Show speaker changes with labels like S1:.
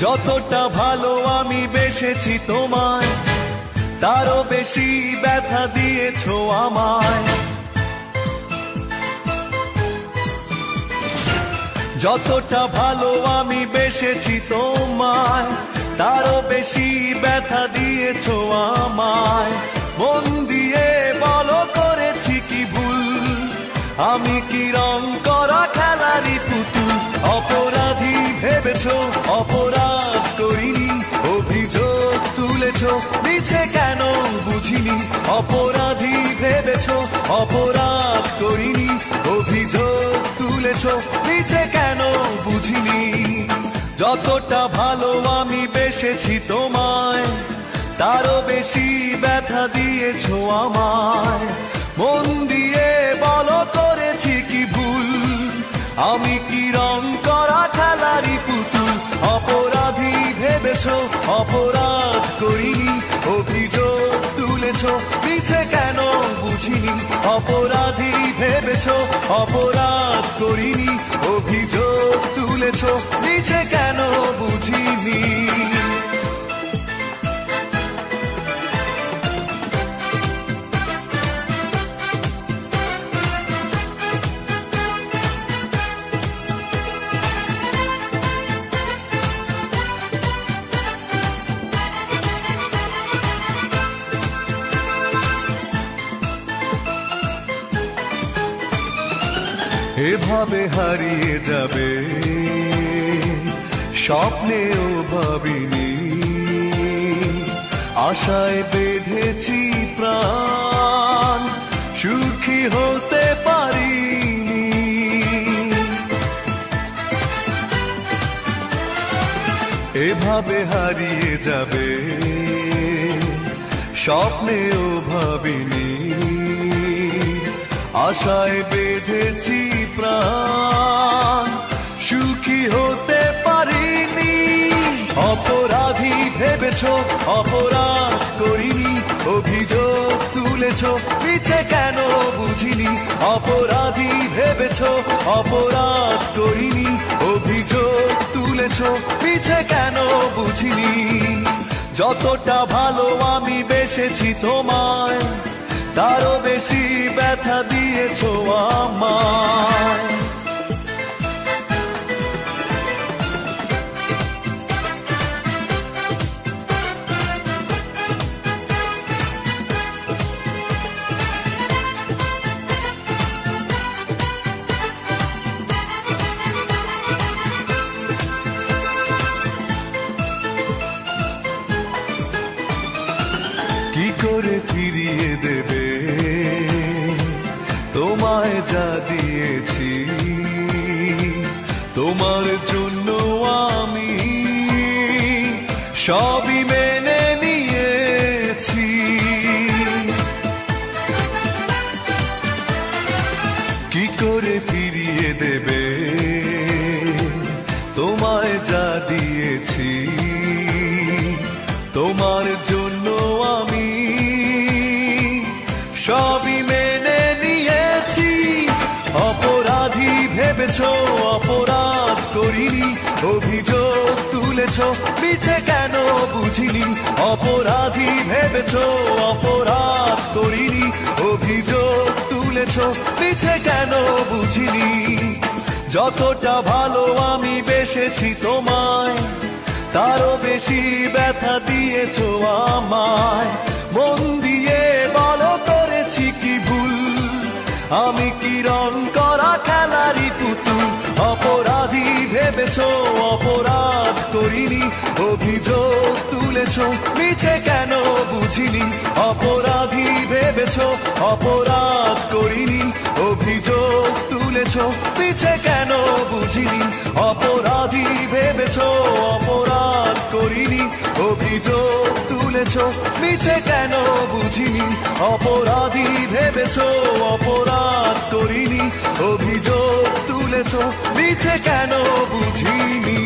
S1: যতটা ভালো আমি বেসেছি তোমায়, তারও বেশি ব্যথা দিয়েছো আমায়। যতটা ভালো আমি বেসেছি তোমায়, তারও বেশি ব্যথা দিয়েছো আমায়। মন দিয়ে বলো করেছি কি ভুল, আমি কি রং করা খেলারই পুতুল? অপরাধী ভেবেছো, অপরাধ করিনি, অভিযোগ তুলেছো মিছে কেন বুঝিনি। অপরাধী ভেবেছো, অপরাধ করিনি, অভিযোগ তুলেছো মিছে কেন বুঝিনি। যতটা ভালো আমি বেসেছি তোমায়, তারও বেশি ব্যথা দিয়েছো আমায়। মন দিয়ে বলো করেছি কি ভুল, আমি কি রং করা খেলারই পুতুল? অপরাধী ভেবেছো, অপরাধ করিনি, অভিযোগ তুলেছো মিছে কেন বুঝিনি। অপরাধী ভেবেছো, অপরাধ করিনি, অভিযোগ তুলেছো মিছে কেন বুঝিনি। এভাবে হারিয়ে যাবে স্বপ্নেও ভাবিনি, আশায় বেঁধেছি প্রাণ, সুখী হতে পারিনি। এভাবে হারিয়ে যাবে স্বপ্নেও ভাবিনি, আশায় বেঁধেছি প্রাণ, সুখী হতে পারিনি। অপরাধী ভেবেছো, অপরাধ করিনি, অভিযোগ তুলেছো মিছে কেন বুঝিনি। অপরাধী ভেবেছো, অপরাধ করিনি, অভিযোগ তুলেছো মিছে কেন বুঝিনি। যতটা ভালো আমি বেসেছি তোমায়, তারও বেশি ব্যথা দিয়েছো আমায়। কি করে ফিরিয়ে দেবে তোমায় যা দিয়েছি? তোমার জন্য আমি সবই মেনে নিয়েছি। কি করে ফিরিয়ে দেবে তোমায় যা দিয়েছি? তোমার জন্য আমি সবই মেনে নিয়েছি। অপরাধী ভেবেছো, অপরাধ করিনি, অভিযোগ তুলেছো মিছে কেন বুঝিনি। অপরাধী ভেবেছো, অপরাধ করিনি, অভিযোগ তুলেছো মিছে কেন বুঝিনি। যতটা ভালো আমি বেসেছি তোমায়, তারও বেশি ব্যথা দিয়েছো আমায়। মন দিয়ে বলো করেছি কি ভুল, আমি কি রং করা খেলারই পুতুল? অপরাধী ভেবেছো, অপরাধ করিনি, অভিযোগ তুলেছো মিছে কেন বুঝিনি। অপরাধী ভেবেছো, অপরাধ করিনি, অভিযোগ তুলেছো মিছে কেন বুঝিনি। অপরাধী ভেবেছো, অপরাধ করিনি, অভিযোগ তুলেছো মিছে কেন বুঝিনি। অপরাধী ভেবেছো, অপরাধ করিনি, অভিযোগ তুলেছো মিছে কেন বুঝিনি।